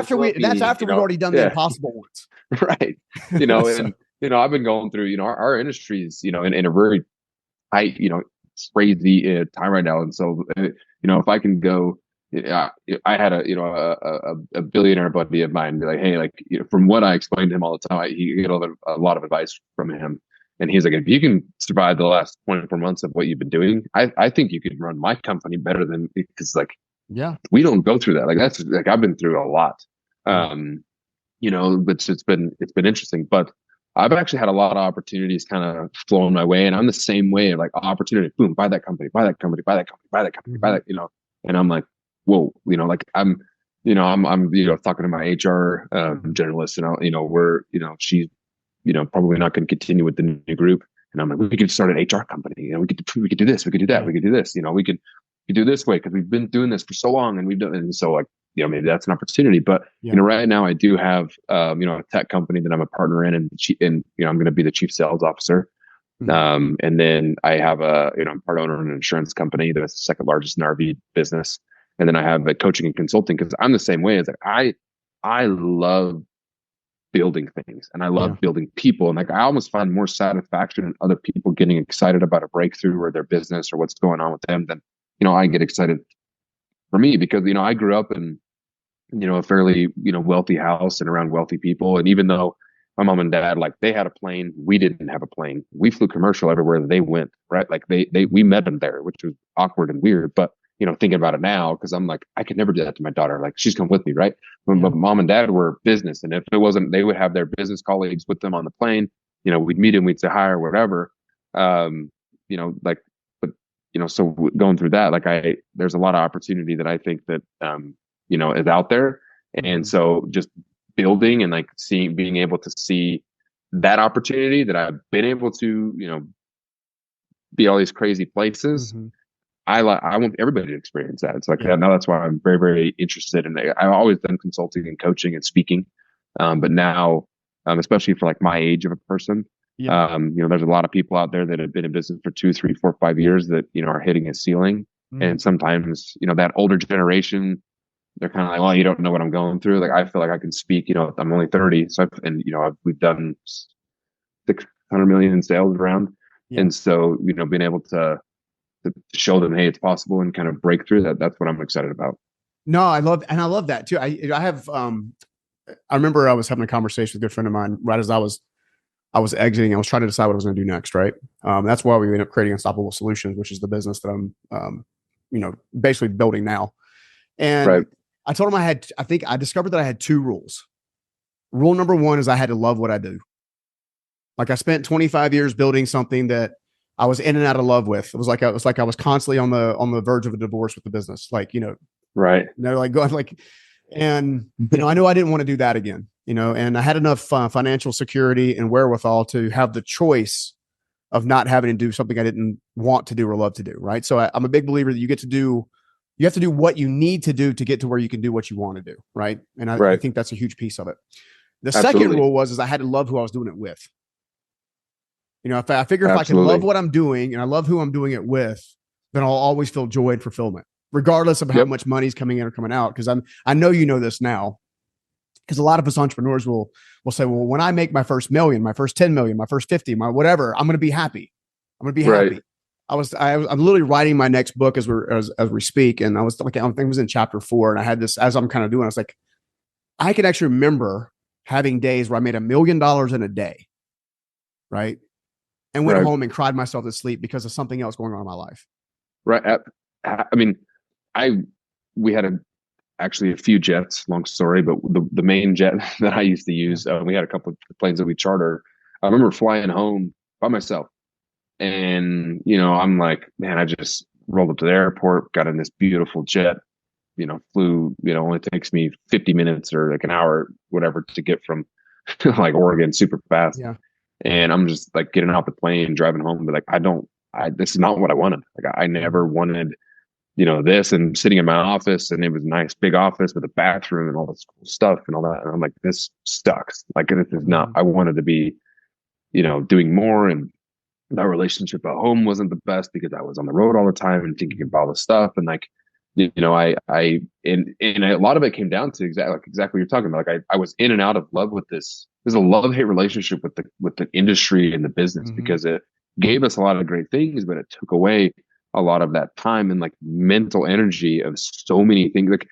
after we've already done the yeah, impossible ones. right. So And I've been going through, our industries, in a very tight, crazy time right now. And so, if I can go, I had a billionaire buddy of mine be like, hey, like, from what I explained to him all the time, he get a lot of advice from him. And he's like, if you can survive the last 24 months of what you've been doing, I think you could run my company better than, because like, yeah, we don't go through that. Like, that's like, I've been through a lot. yeah, Um, but it's been interesting. But I've actually had a lot of opportunities kind of flowing my way, and I'm the same way. Like, opportunity, boom, buy that company, buy that company, buy that company, buy that company, buy mm-hmm. that, and I'm like, whoa, like I'm talking to my HR generalist, and we're she's probably not going to continue with the new group, and I'm like, we could start an HR company, we could do this, we could do that, Yeah, we could do this, we do this way because we've been doing this for so long, and we've done, and so like, maybe that's an opportunity. But yeah, right now I do have a tech company that I'm a partner in, and I'm going to be the chief sales officer. mm-hmm. And then I have I'm part owner in an insurance company that's the second largest in RV business. And then I have a coaching and consulting, because I'm the same way. As like, I love building things, and I Yeah, love building people, and like, I almost find more satisfaction in other people getting excited about a breakthrough or their business or what's going on with them than I get excited for me, because I grew up in a fairly wealthy house and around wealthy people. And even though my mom and dad, like, they had a plane, we didn't have a plane. We flew commercial everywhere that they went, right? Like, we met them there, which was awkward and weird. But thinking about it now, because I'm like, I could never do that to my daughter. Like, she's come with me, right? yeah, But mom and dad were business, and if it wasn't, they would have their business colleagues with them on the plane. We'd meet them, we'd say hi or whatever. Like, but so going through that, like, there's a lot of opportunity that I think that is out there. And mm-hmm. so just building and like being able to see that opportunity that I've been able to, be all these crazy places. Mm-hmm. I want everybody to experience that. It's like, Yeah, now that's why I'm very, very interested in it. I've always done consulting and coaching and speaking. But now, especially for like my age of a person, yeah, there's a lot of people out there that have been in business for 2, 3, 4, 5 years that, are hitting a ceiling. And sometimes, that older generation, they're kind of like, well, you don't know what I'm going through. Like, I feel like I can speak, I'm only 30. So, we've done 600 million in sales around. Yeah. And so, being able to show them, hey, it's possible, and kind of break through that. That's what I'm excited about. No, I love that too. I have, I remember I was having a conversation with a good friend of mine right as I was exiting. I was trying to decide what I was going to do next. Right. That's why we ended up creating Unstoppable Solutions, which is the business that I'm, basically building now. And Right. I told him I think I discovered that I had two rules. Rule number one is I had to love what I do. Like, I spent 25 years building something that I was in and out of love with. It was like I was constantly on the verge of a divorce with the business. Like, Right. like going like, and I knew I didn't want to do that again. And I had enough financial security and wherewithal to have the choice of not having to do something I didn't want to do or love to do. Right. So I'm a big believer that you have to do what you need to do to get to where you can do what you want to do. Right. And I think that's a huge piece of it. The second rule was I had to love who I was doing it with. If I figure if I can love what I'm doing and I love who I'm doing it with, then I'll always feel joy and fulfillment, regardless of how much money's coming in or coming out. Because I know this now. Because a lot of us entrepreneurs will say, well, when I make my first million, my first 10 million, my first 50, my whatever, I'm going to be happy. I'm going to be happy. I'm literally writing my next book as we speak. And I was like, I think it was in chapter 4. And I had this, as I'm kind of doing, I was like, I can actually remember having days where I made $1 million in a day. Right. And went home and cried myself to sleep because of something else going on in my life. Right. I mean, we had actually a few jets, long story, but the main jet that I used to use, we had a couple of planes that we charter. I remember flying home by myself, and I'm like, man, I just rolled up to the airport, got in this beautiful jet, flew, only takes me 50 minutes or like an hour, whatever, to get from like Oregon super fast. Yeah. And I'm just like getting off the plane, driving home, but like, this is not what I wanted. Like, I never wanted, this, and sitting in my office, and it was a nice big office with a bathroom and all this cool stuff and all that. And I'm like, this sucks. Like, this is not, I wanted to be, doing more. And that relationship at home wasn't the best because I was on the road all the time and thinking about all this stuff. And like, and a lot of it came down to exactly what you're talking about. Like, I was in and out of love with this. There's a love-hate relationship with the industry and the business, because it gave us a lot of great things, but it took away a lot of that time and like mental energy of so many things. Like,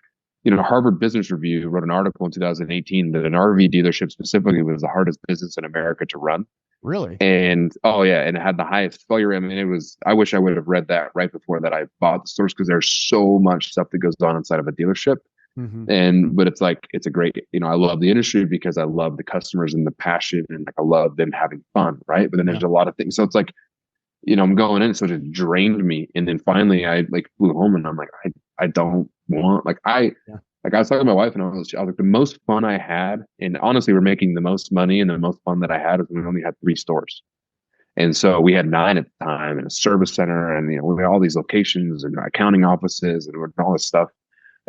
Harvard Business Review wrote an article in 2018 that an RV dealership specifically was the hardest business in America to run. Really? And and it had the highest failure rate. I mean, I wish I would have read that right before that I bought the stores, because there's so much stuff that goes on inside of a dealership. But it's like, it's a great, I love the industry because I love the customers and the passion, and like, I love them having fun. Right. But then there's a lot of things. So it's like, I'm going in, so it just drained me. And then finally I like flew home, and I'm like, I don't want, like, I was talking to my wife, and I was like, the most fun I had, and honestly, we're making the most money and the most fun that I had was when we only had 3 stores. And so we had 9 at the time, and a service center, and, we had all these locations and accounting offices and all this stuff.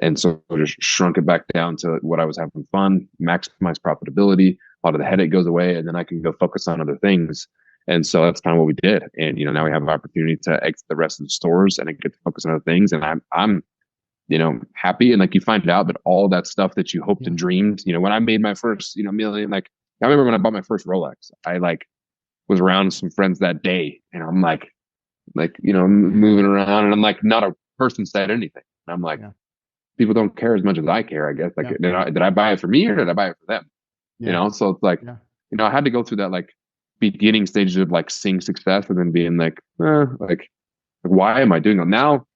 And so I just shrunk it back down to what I was having fun, maximize profitability. A lot of the headache goes away, and then I can go focus on other things. And so that's kind of what we did. And, now we have an opportunity to exit the rest of the stores, and I get to focus on other things. And I'm happy. And like, you find out that all that stuff that you hoped and dreamed, when I made my first, million, like, I remember when I bought my first Rolex, I like was around some friends that day, and I'm like, moving around, and I'm like, not a person said anything. And I'm like, people don't care as much as I care, I guess. Like, did I buy it for me, or did I buy it for them? So it's like, I had to go through that like beginning stages of like seeing success, and then being like, like, why am I doing it now?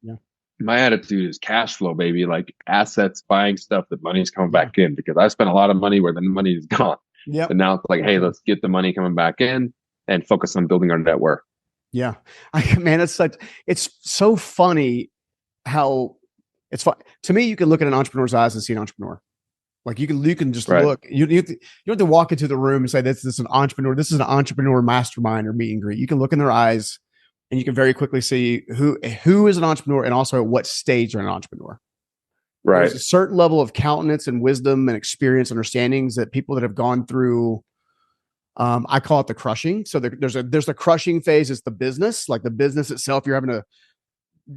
My attitude is cash flow, baby. Like, assets, buying stuff that money's coming back in, because I spent a lot of money where the money is gone. And now it's like, hey, let's get the money coming back in and focus on building our network. Yeah. Man, it's so funny how it's fun. To me, you can look at an entrepreneur's eyes and see an entrepreneur. Like, you can just look, you don't have to walk into the room and say, this is an entrepreneur. This is an entrepreneur mastermind or meet and greet. You can look in their eyes, and you can very quickly see who is an entrepreneur, and also at what stage they're an entrepreneur. Right. There's a certain level of countenance and wisdom and experience, understandings that people that have gone through, I call it the crushing. So there's a crushing phase. It's the business, like the business itself. You're having to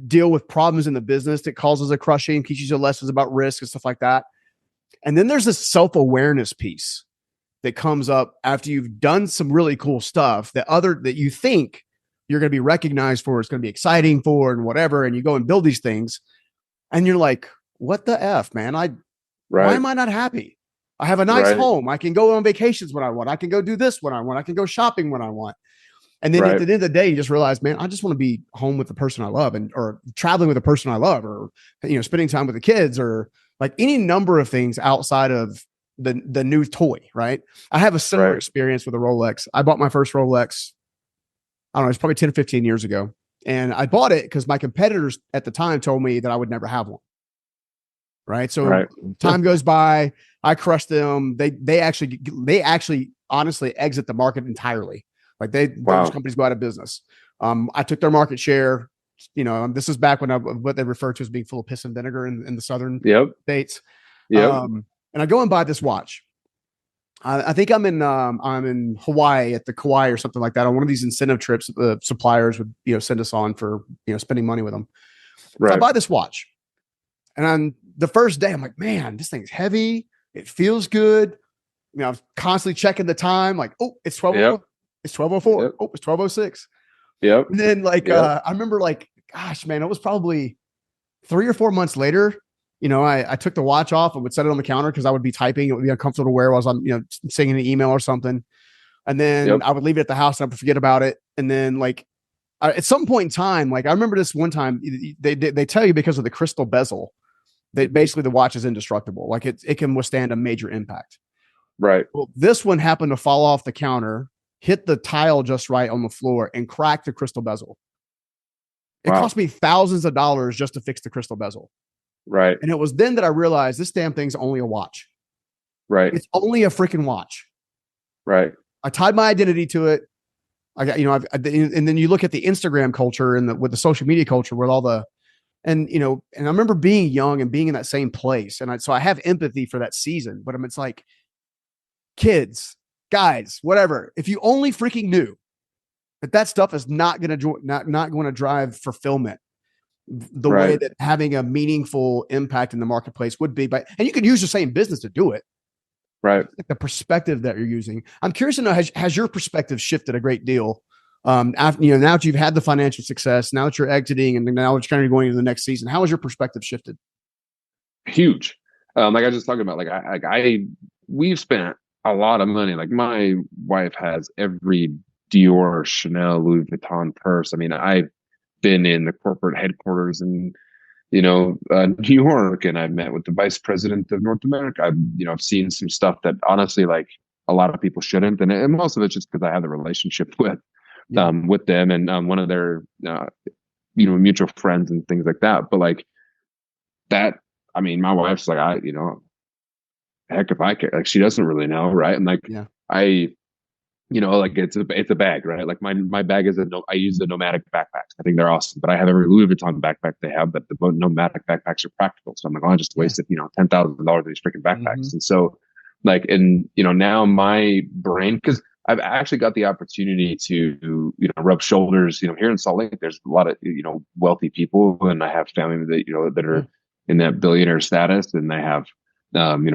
deal with problems in the business that causes a crushing, teaches you lessons about risk and stuff like that. And then there's this self-awareness piece that comes up after you've done some really cool stuff that you think you're going to be recognized for, it's going to be exciting for, and whatever. And you go and build these things, and you're like, what the F, man? Why am I not happy? I have a nice home. I can go on vacations when I want. I can go do this when I want. I can go shopping when I want. And then at the end of the day, you just realize, man, I just want to be home with the person I love, or traveling with the person I love, or, spending time with the kids, or like any number of things outside of the new toy, right? I have a similar experience with a Rolex. I bought my first Rolex, I don't know, it's probably 10 or 15 years ago. And I bought it because my competitors at the time told me that I would never have one. Right. So time goes by, I crushed them. They actually honestly exit the market entirely. Like those companies go out of business. I took their market share. This is back when what they refer to as being full of piss and vinegar in the southern states. And I go and buy this watch. I think I'm in Hawaii at the Kauai or something like that on one of these incentive trips that the suppliers would send us on for spending money with them. So I buy this watch, and on the first day I'm like, man, this thing's heavy. It feels good. I'm constantly checking the time. Like, oh, it's 12. It's 12:04. Yep. Oh, it's 12:06. Yep. And then I remember gosh, man, it was probably 3 or 4 months later. I took the watch off and would set it on the counter because I would be typing. It would be uncomfortable to wear while I'm, sending an email or something. And then I would leave it at the house and I would forget about it. And then at some point in time, I remember this one time, they tell you because of the crystal bezel that basically the watch is indestructible. Like it can withstand a major impact. Right. Well, this one happened to fall off the counter, hit the tile just right on the floor, and cracked the crystal bezel. It cost me thousands of dollars just to fix the crystal bezel. Right. And it was then that I realized this damn thing's only a watch. Right. It's only a freaking watch. Right. I tied my identity to it. I got, and then you look at the Instagram culture and with the social media culture with all the, and I remember being young and being in that same place. And so I have empathy for that season, but it's like, kids, guys, whatever. If you only freaking knew that stuff is not going to drive fulfillment the way that having a meaningful impact in the marketplace would be, and you could use the same business to do it. Right. Like the perspective that you're using. I'm curious to know, has your perspective shifted a great deal? After, now that you've had the financial success, now that you're exiting and now that you're kind of going into the next season, how has your perspective shifted? Huge. Like I was just talking about, we've spent a lot of money. Like my wife has every Dior, Chanel, Louis Vuitton purse. I mean, I've been in the corporate headquarters in, New York, and I've met with the vice president of North America. I've seen some stuff that honestly, a lot of people shouldn't. And most of it's just because I have the relationship with them and one of their, mutual friends and things like that. But that, I mean, my wife's like, heck, if I care, she doesn't really know. Right. And it's a bag, right? Like my bag is I use the Nomadic backpacks. I think they're awesome, but I have every Louis Vuitton backpack they have, but the Nomadic backpacks are practical. So I'm like, I just wasted, $10,000 on these freaking backpacks. And so now my brain, cause I've actually got the opportunity to, rub shoulders, here in Salt Lake, there's a lot of, wealthy people, and I have family that are in that billionaire status, and I have,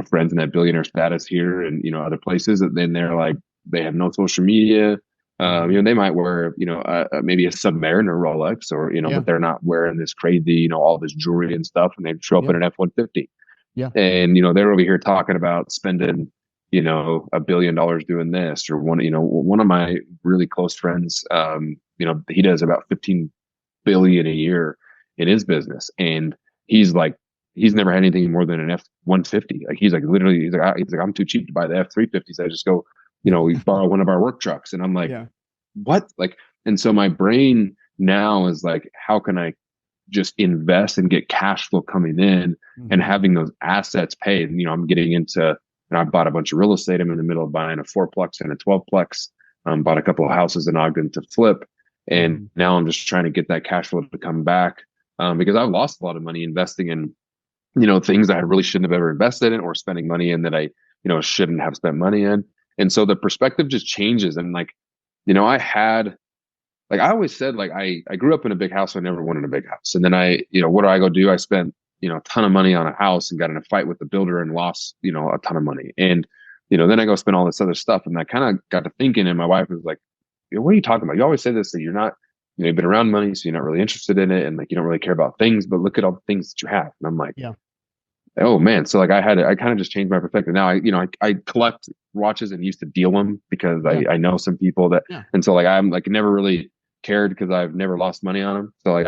friends in that billionaire status here and, other places. And then they're like, they have no social media. They might wear, maybe a Submariner Rolex or, but they're not wearing this crazy, all this jewelry and stuff. And they show up in an F-150. Yeah. And, they're over here talking about spending, $1 billion doing this, or one of my really close friends, he does about 15 billion a year in his business. And he's never had anything more than an F-150. He's like, I'm too cheap to buy the F-350s. I just go, we borrow one of our work trucks. And I'm like, what? And so my brain now is like, how can I just invest and get cash flow coming in and having those assets paid? I'm getting into, and I bought a bunch of real estate. I'm in the middle of buying a 4-plex and a 12-plex, bought a couple of houses in Ogden to flip. And now I'm just trying to get that cash flow to come back, because I've lost a lot of money investing in, things that I really shouldn't have ever invested in, or spending money in that I, shouldn't have spent money in. And so the perspective just changes. And I had like I always said, like I grew up in a big house. So I never wanted a big house. And then what do I go do? I spent, a ton of money on a house and got in a fight with the builder and lost, a ton of money. And, then I go spend all this other stuff. And I kind of got to thinking, and my wife was like, what are you talking about? You always say this, that you're not, you've been around money, so you're not really interested in it. And like, you don't really care about things, but look at all the things that you have. And I'm like, Yeah. oh man. So like I kind of just changed my perspective. Now I collect watches and used to deal them because Yeah. I know some people that, Yeah. and so like, I'm like never really cared because I've never lost money on them. So like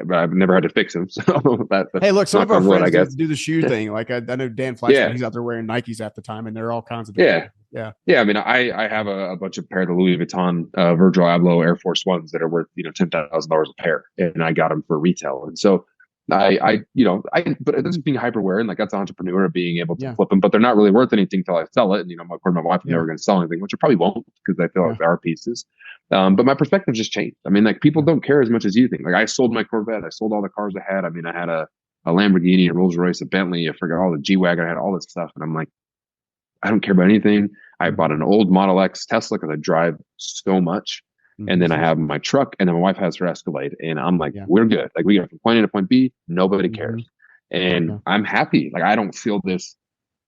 I've never had to fix them. So that's Hey, look, some of knock our on wood, friends I guess. do the shoe thing. Like I know Dan Fleischman, Yeah. he's out there wearing Nikes at the time, and there are all kinds of different. Yeah. Yeah. Yeah. I mean, I have a bunch of pair of the Louis Vuitton, Virgil Abloh Air Force Ones that are worth, $10,000 a pair, and I got them for retail. And so but it doesn't being hyperware, and like that's an entrepreneur being able to Yeah. flip them, but they're not really worth anything till I sell it. And, of course, my wife is Yeah. never going to sell anything, which I probably won't because I feel Yeah. like they are pieces. But my perspective just changed. I mean, like people don't care as much as you think. Like I sold my Corvette. I sold all the cars I had. I mean, I had a Lamborghini, a Rolls Royce, a Bentley. I forgot all the G-Wagon. I had all this stuff. And I'm like, I don't care about anything. I bought an old Model X Tesla because I drive so much. And then I have my truck, and then my wife has her Escalade, and I'm like, Yeah. we're good. Like we get from point A to point B, nobody cares, and Yeah. I'm happy. Like I don't feel this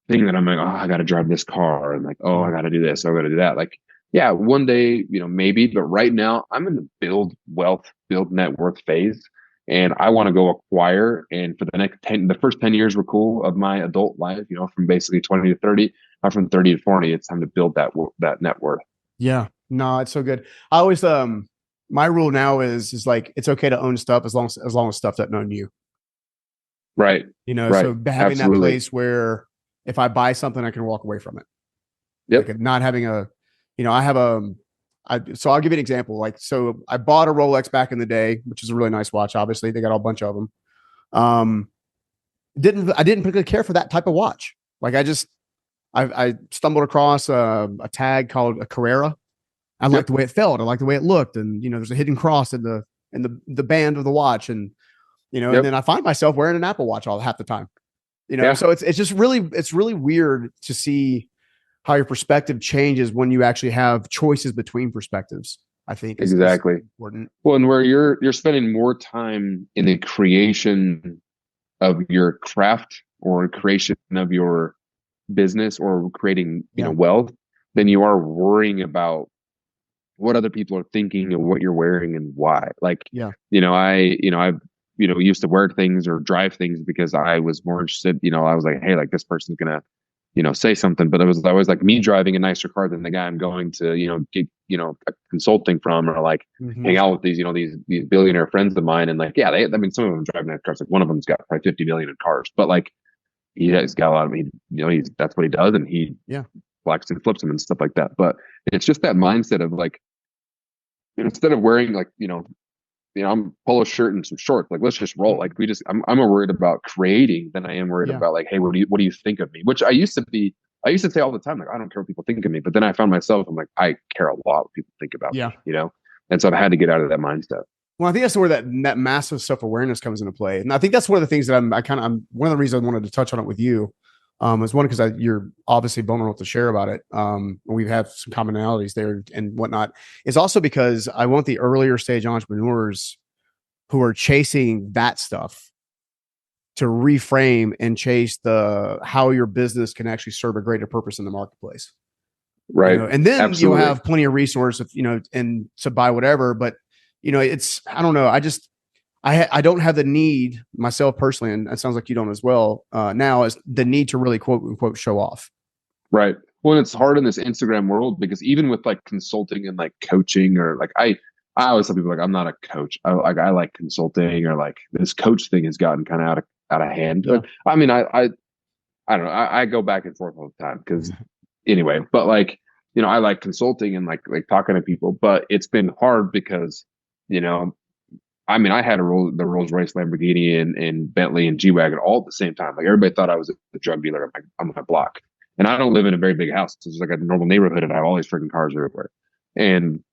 thing that I'm like, oh, I got to drive this car, and like, oh, I got to do this, I got to do that. Like, yeah, one day, maybe, but right now, I'm in the build wealth, build net worth phase, and I want to go acquire. And for the first 10 years were cool of my adult life, from basically 20 to 30, or from 30 to 40, it's time to build that net worth. Yeah. No, it's so good. I always my rule now is like it's okay to own stuff as long as stuff doesn't own you. Right. Right. So having that place where if I buy something, I can walk away from it. Yep. Like not having I have so I'll give you an example. Like, so I bought a Rolex back in the day, which is a really nice watch. Obviously, they got a bunch of them. I didn't particularly care for that type of watch. Like I stumbled across a tag called a Carrera. I liked the way it felt. I liked the way it looked. And, there's a hidden cross in the band of the watch. And, and then I find myself wearing an Apple Watch half the time, so it's just really weird to see how your perspective changes when you actually have choices between perspectives. I think is important. Well, and where you're spending more time in the creation of your craft or creation of your business or creating, wealth, than you are worrying about what other people are thinking and what you're wearing and why. Like, I used to wear things or drive things because I was more interested, I was like, hey, like this person's gonna, say something, but it was always like me driving a nicer car than the guy I'm going to, get, a consulting from, or like hang out with these, these billionaire friends of mine. And like, yeah, some of them drive nice cars. Like one of them's got probably 50 million in cars, but like he's got a lot of, that's what he does. And he flexes and flips them and stuff like that. But it's just that mindset of like, instead of wearing like, I'm polo shirt and some shorts, like let's just roll. Like I'm more worried about creating than I am worried about like, hey, what do you think of me? Which I used to say all the time, like, I don't care what people think of me. But then I found myself, I'm like, I care a lot what people think about me, And so I've had to get out of that mindset. Well, I think that's where that massive self-awareness comes into play. And I think that's one of the things that I'm one of the reasons I wanted to touch on it with you. Is one, because you're obviously vulnerable to share about it. We have some commonalities there and whatnot. It's also because I want the earlier stage entrepreneurs who are chasing that stuff to reframe and chase how your business can actually serve a greater purpose in the marketplace. Right. And then you'll have plenty of resources, and to buy whatever. But, I don't know. I don't have the need myself personally, and it sounds like you don't as well. Now is the need to really quote unquote show off. Right. Well, it's hard in this Instagram world because even with like consulting and like coaching, or like I always tell people like I'm not a coach. I like consulting, or like this coach thing has gotten kind of out of hand. Yeah. But I mean, I don't know. I go back and forth all the time because anyway. But like I like consulting and like talking to people, but it's been hard because I mean, I had the Rolls Royce, Lamborghini, and Bentley and G-Wagon all at the same time. Like everybody thought I was a drug dealer on my block, and I don't live in a very big house. It's like a normal neighborhood, and I have all these freaking cars everywhere. And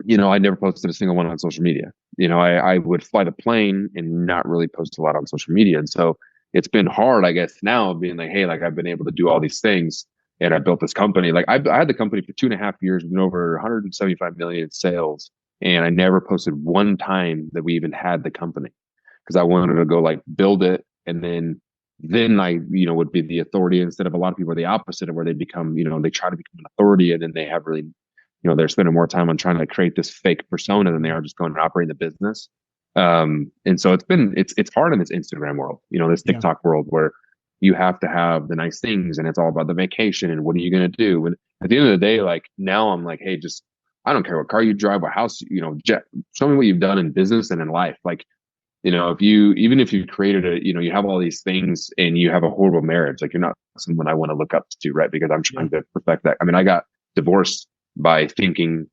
I never posted a single one on social media. I would fly the plane and not really post a lot on social media, and so it's been hard, I guess, now being like, hey, like I've been able to do all these things, and I built this company. Like I had the company for 2.5 years with over 175 million in sales, and I never posted one time that we even had the company because I wanted to go like build it, and then I would be the authority instead of a lot of people are the opposite of where they become they try to become an authority and then they have really they're spending more time on trying to create this fake persona than they are just going and operating the business. And so it's hard in this Instagram world, this Yeah. TikTok world where you have to have the nice things and it's all about the vacation and what are you going to do? And at the end of the day, like now I'm like, hey, just, I don't care what car you drive, what house, show me what you've done in business and in life. Like, even if you created you have all these things and you have a horrible marriage, like you're not someone I want to look up to, right? Because I'm trying to perfect that. I mean, I got divorced by thinking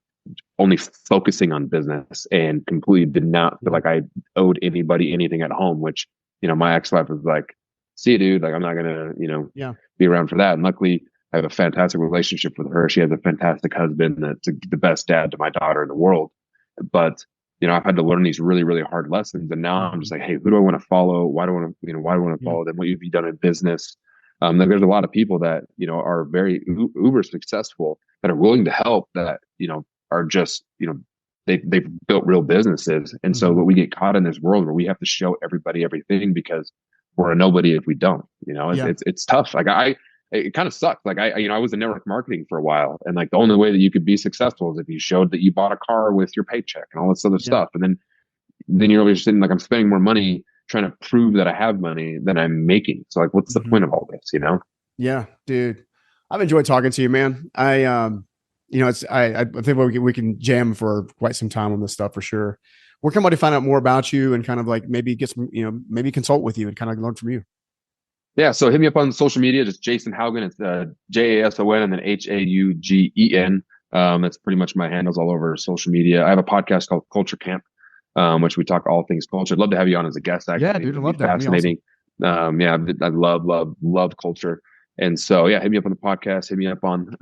only focusing on business and completely did not feel like I owed anybody anything at home, which, my ex-wife was like, see you, dude, like I'm not gonna, be around for that. And luckily I have a fantastic relationship with her. She has a fantastic husband that's the best dad to my daughter in the world. But, I've had to learn these really, really hard lessons. And now I'm just like, hey, who do I want to follow? Why do I want to, why do I want to follow them? What you've done in business? There's a lot of people that, are very uber successful that are willing to help that, are just, they've built real businesses. And so what we get caught in this world where we have to show everybody everything because we're a nobody if we don't, it's tough. Like it kind of sucked. Like I was in network marketing for a while, and like the only way that you could be successful is if you showed that you bought a car with your paycheck and all this other stuff. And then you're always sitting like, I'm spending more money trying to prove that I have money than I'm making. So like, what's the point of all this, Yeah, dude. I've enjoyed talking to you, man. I think we can jam for quite some time on this stuff for sure. Where can somebody find out more about you and kind of like maybe get some, maybe consult with you and kind of learn from you? Yeah, so hit me up on social media, just Jason Haugen. It's Jason and then Haugen. That's pretty much my handles all over social media. I have a podcast called Culture Camp, which we talk all things culture. I'd love to have you on as a guest. Actually, Yeah, dude, I love that. Fascinating. Awesome. Yeah, I love culture, and so yeah, hit me up on the podcast. Hit me up on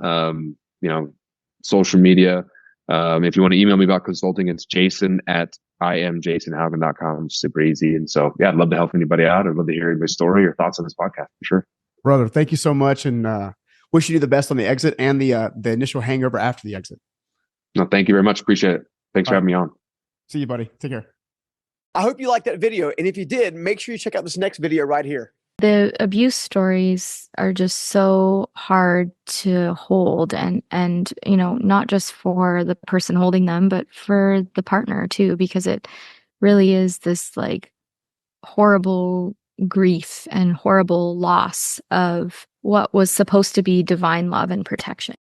social media. If you want to email me about consulting, it's Jason@IamJasonHaugen.com. Super easy. And so, yeah, I'd love to help anybody out. I'd love to hear anybody's story or thoughts on this podcast for sure. Brother, thank you so much. And wish you the best on the exit and the initial hangover after the exit. No, thank you very much. Appreciate it. Thanks for having me on. See you, buddy. Take care. I hope you liked that video. And if you did, make sure you check out this next video right here. The abuse stories are just so hard to hold and not just for the person holding them, but for the partner too, because it really is this like horrible grief and horrible loss of what was supposed to be divine love and protection.